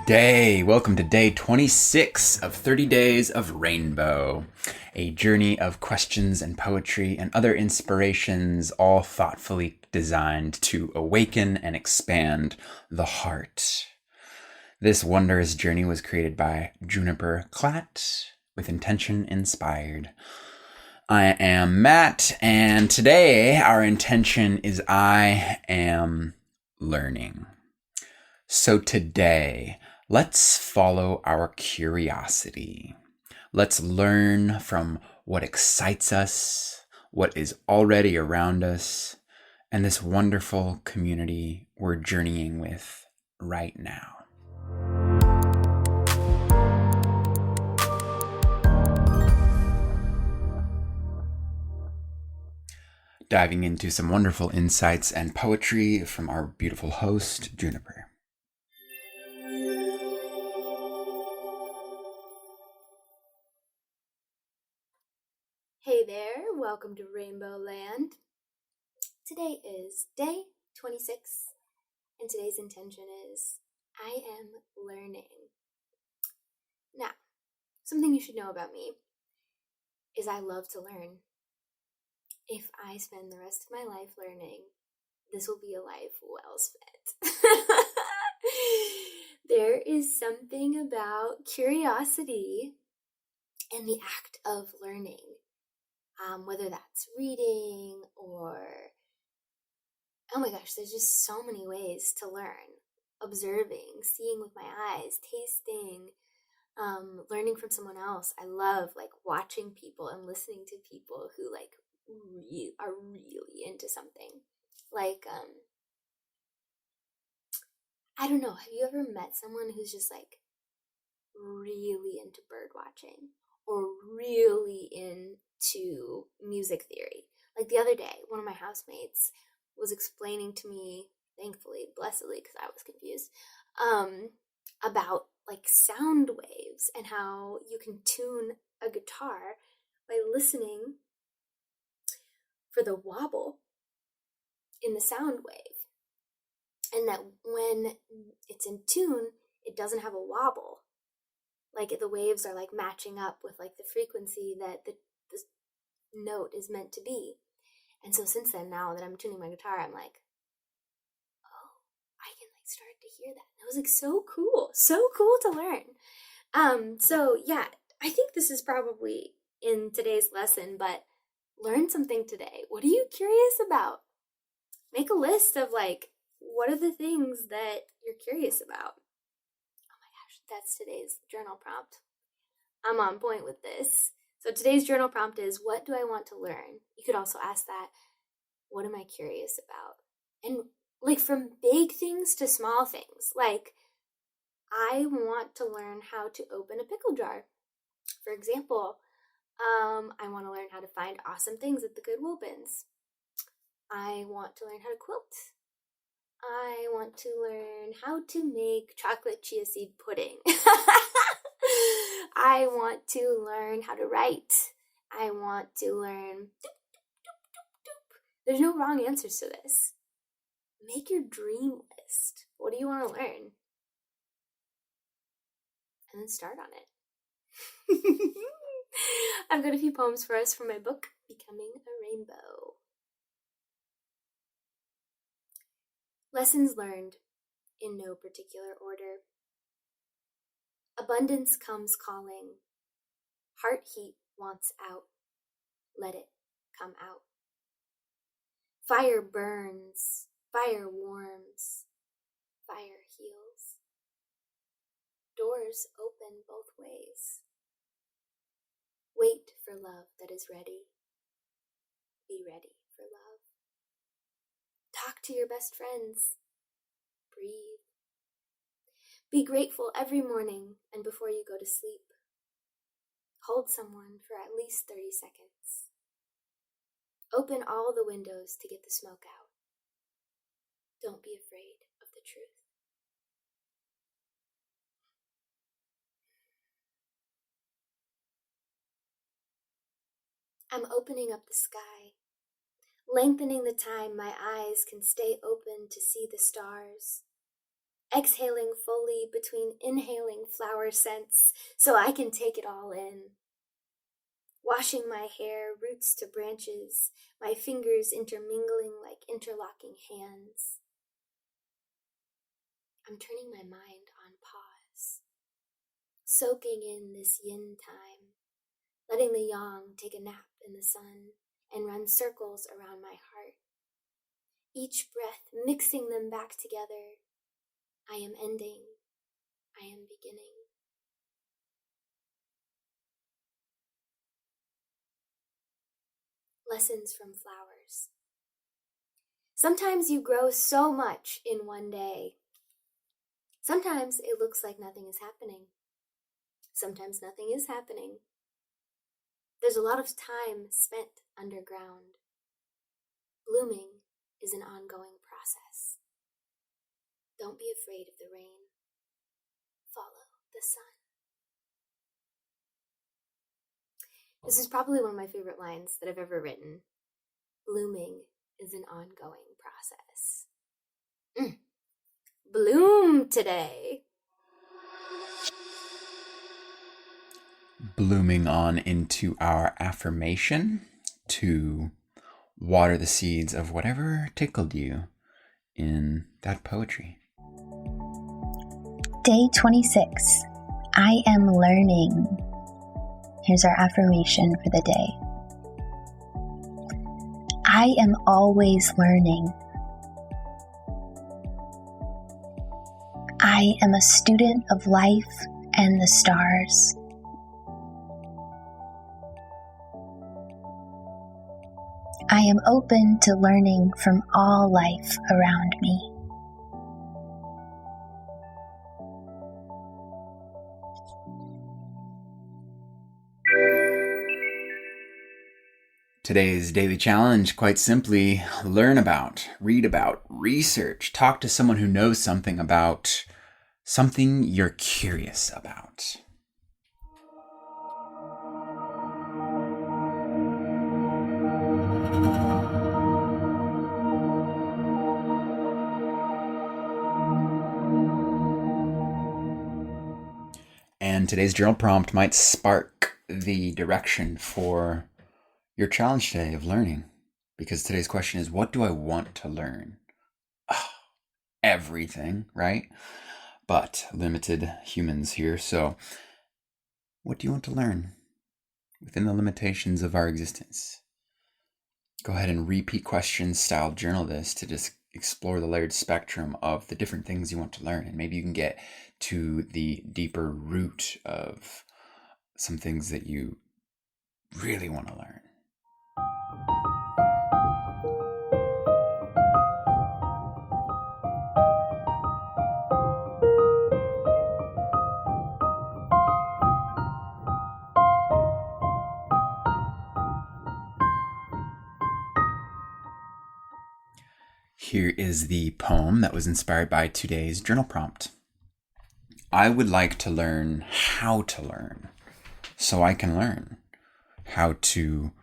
day. Welcome to day 26 of 30 Days of Rainbow, a journey of questions and poetry and other inspirations, all thoughtfully designed to awaken and expand the heart. This wondrous journey was created by Juniper Klatt, with intention inspired. I am Matt, and today our intention is I am learning. So today, let's follow our curiosity. Let's learn from what excites us, what is already around us, and this wonderful community we're journeying with right now. Diving into some wonderful insights and poetry from our beautiful host, Juniper. Hey there, welcome to Rainbow Land. Today is day 26, and today's intention is I am learning. Now, something you should know about me is I love to learn. If I spend the rest of my life learning, this will be a life well spent. There is something about curiosity and the act of learning. Whether that's reading or, oh my gosh, there's just so many ways to learn. Observing, seeing with my eyes, tasting, learning from someone else. I love watching people and listening to people who are really into something. I don't know, have you ever met someone who's just really into bird watching or really into music theory? Like the other day, one of my housemates was explaining to me, thankfully, blessedly, because I was confused, about sound waves and how you can tune a guitar by listening for the wobble in the sound wave. And that when it's in tune, it doesn't have a wobble. The waves are matching up with the frequency that the note is meant to be. And so since then, now that I'm tuning my guitar, I'm oh, I can start to hear that. It was so cool to learn. So yeah, I think this is probably in today's lesson, but learn something today. What are you curious about? Make a list of what are the things that you're curious about? Oh my gosh, that's today's journal prompt. I'm on point with this. So today's journal prompt is, what do I want to learn? You could also ask that, what am I curious about? And from big things to small things. I want to learn how to open a pickle jar. For example, I want to learn how to find awesome things at the Goodwill bins. I want to learn how to quilt. I want to learn how to make chocolate chia seed pudding. I want to learn how to write. I want to learn. There's no wrong answers to this. Make your dream list. What do you want to learn? And then start on it. I've got a few poems for us from my book, Becoming a Rainbow. Lessons learned in no particular order. Abundance comes calling. Heart heat wants out. Let it come out. Fire burns. Fire warms. Fire heals. Doors open both ways. Wait for love that is ready. Be ready for love. Talk to your best friends. Breathe. Be grateful every morning and before you go to sleep. Hold someone for at least 30 seconds. Open all the windows to get the smoke out. Don't be afraid of the truth. I'm opening up the sky, lengthening the time my eyes can stay open to see the stars. exhaling fully between inhaling flower scents so I can take it all in. Washing my hair, roots to branches, my fingers intermingling like interlocking hands. I'm turning my mind on pause, soaking in this yin time, letting the yang take a nap in the sun and run circles around my heart. Each breath mixing them back together. I am ending. I am beginning. Lessons from flowers. Sometimes you grow so much in one day. Sometimes it looks like nothing is happening. Sometimes nothing is happening. There's a lot of time spent underground. Blooming is an ongoing process. Don't be afraid of the rain. Follow the sun. This is probably one of my favorite lines that I've ever written. Blooming is an ongoing process. Bloom today. Blooming on into our affirmation to water the seeds of whatever tickled you in that poetry. Day 26. I am learning. Here's our affirmation for the day. I am always learning. I am a student of life and the stars. I am open to learning from all life around me. Today's daily challenge, quite simply, learn about, read about, research, talk to someone who knows something about something you're curious about. And today's journal prompt might spark the direction for your challenge today of learning. Because today's question is, what do I want to learn? Everything, right? But limited humans here. So what do you want to learn within the limitations of our existence? Go ahead and repeat questions style journal this to just explore the layered spectrum of the different things you want to learn. And maybe you can get to the deeper root of some things that you really want to learn. Here is the poem that was inspired by today's journal prompt. I would like to learn how to learn, so I can learn how to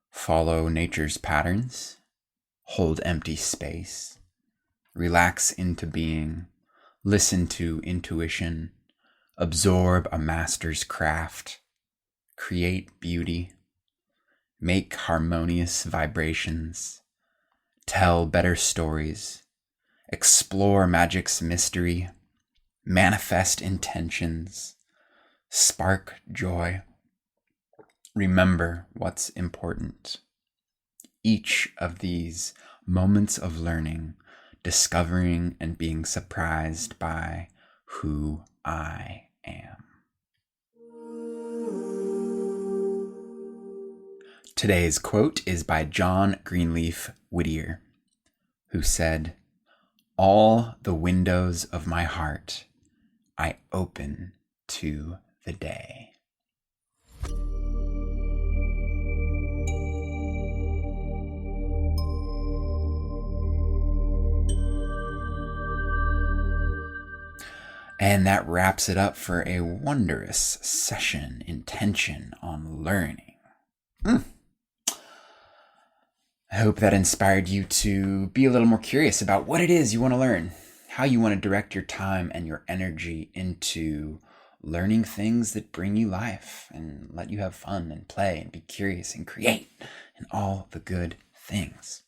follow nature's patterns, hold empty space, relax into being, listen to intuition, absorb a master's craft, create beauty, make harmonious vibrations, tell better stories, explore magic's mystery, manifest intentions, spark joy, remember what's important. Each of these moments of learning, discovering and being surprised by who I am. Today's quote is by John Greenleaf Whittier, who said, "All the windows of my heart I open to the day." And that wraps it up for a wondrous session intention on learning. I hope that inspired you to be a little more curious about what it is you want to learn, how you want to direct your time and your energy into learning things that bring you life and let you have fun and play and be curious and create and all the good things.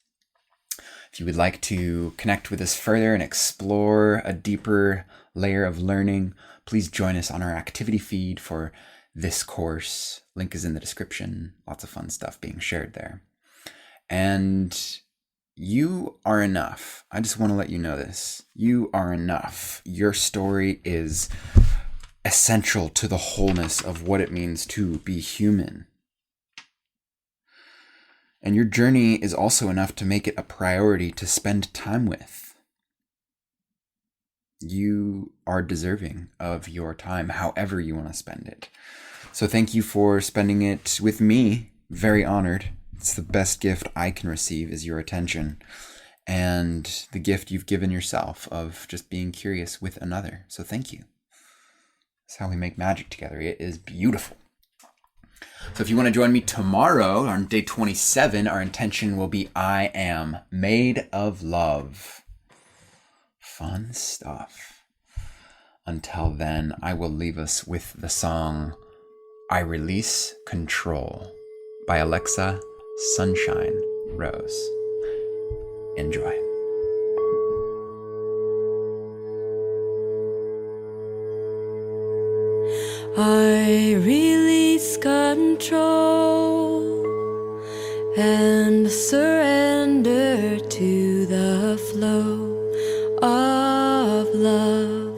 If you would like to connect with us further and explore a deeper layer of learning, please join us on our activity feed for this course. Link is in the description. Lots of fun stuff being shared there. And you are enough. I just want to let you know this. You are enough. Your story is essential to the wholeness of what it means to be human. And your journey is also enough to make it a priority to spend time with. You are deserving of your time, however you want to spend it. So thank you for spending it with me. Very honored. It's the best gift I can receive is your attention and the gift you've given yourself of just being curious with another. So thank you. That's how we make magic together. It is beautiful. So if you want to join me tomorrow on day 27, our intention will be I am made of love. Fun stuff. Until then, I will leave us with the song I Release Control by Alexa Sunshine Rose. Enjoy. I release control and surrender to the flow of love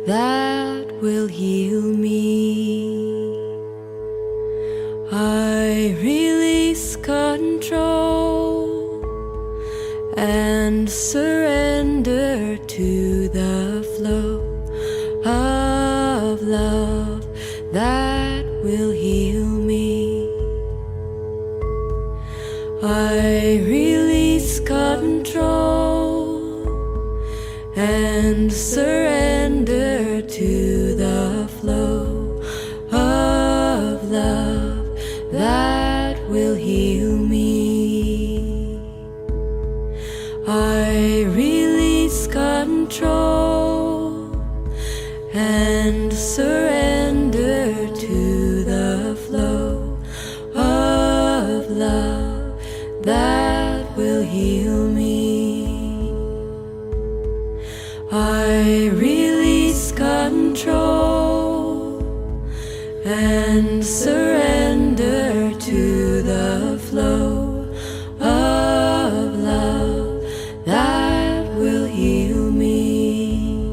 that will heal me. I release control and surrender to the flow of love that will heal me. I release control and surrender to the flow of love that will heal me. I release control and surrender to the flow of love that will heal me. I release control and surrender to the flow of love that will heal me.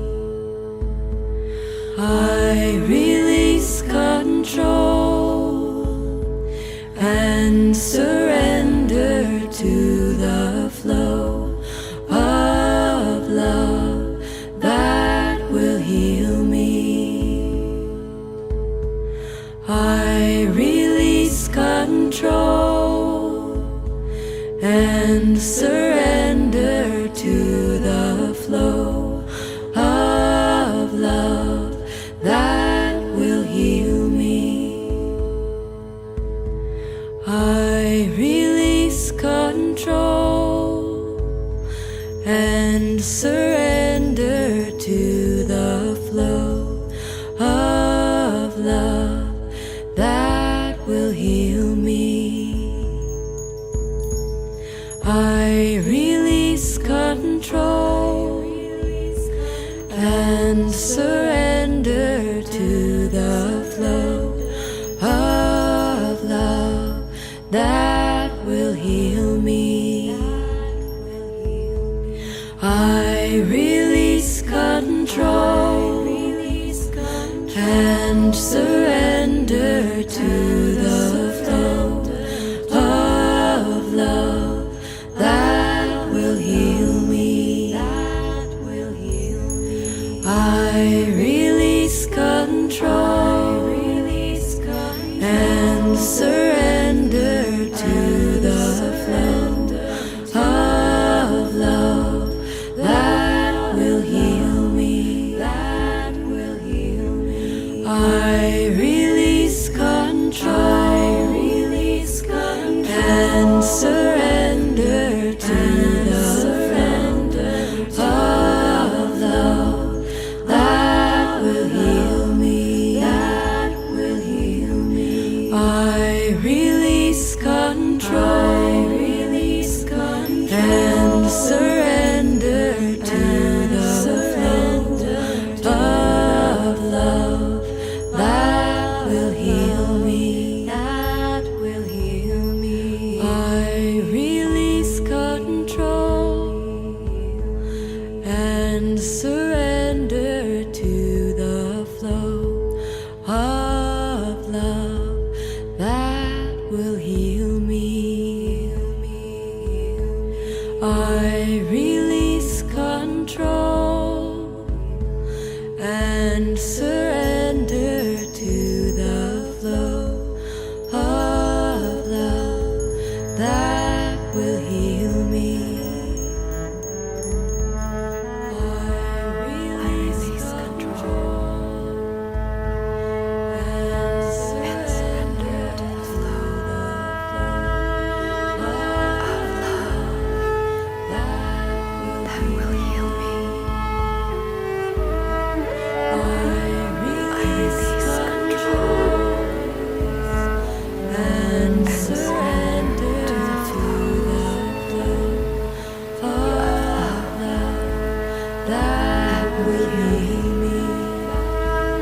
I release control and surrender to the flow of love that will heal me. I release control and surrender to the flow of love that will heal me. I release control and surrender to the flow of love that will heal me. I release control and surrender to the flow of love that will heal me. I release control and surrender to the flow of love that will heal me. I release control and surrender to the flow of love that will heal me. I release control I release control and surrender to the flow of love that will heal me. That will heal me. I release control and surrender to the flow of love that will heal me. I release control and surrender to the flow of love that will heal me. I release control and surrender to the flow of love that will heal me. I release control and surrender to the flow of love that will heal me. I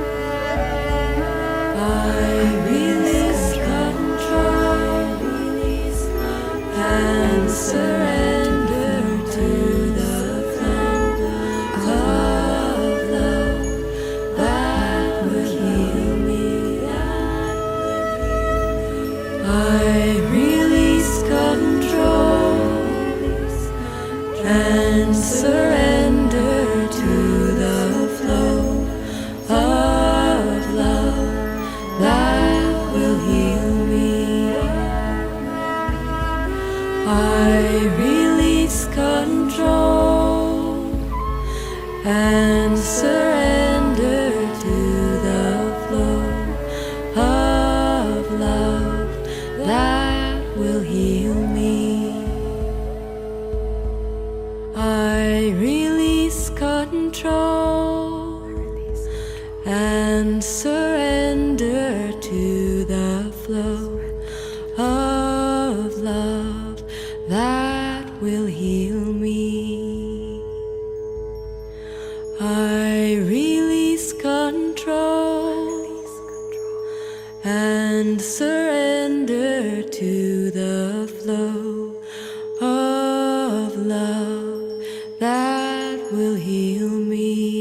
release control and surrender to the flow of love that will heal me. I release control and surrender to the flow of love that will heal me. I release control and surrender to the flow of love that will heal me. I release control and surrender to the flow of love that will heal me. I release control and surrender to the flow of love that will heal me.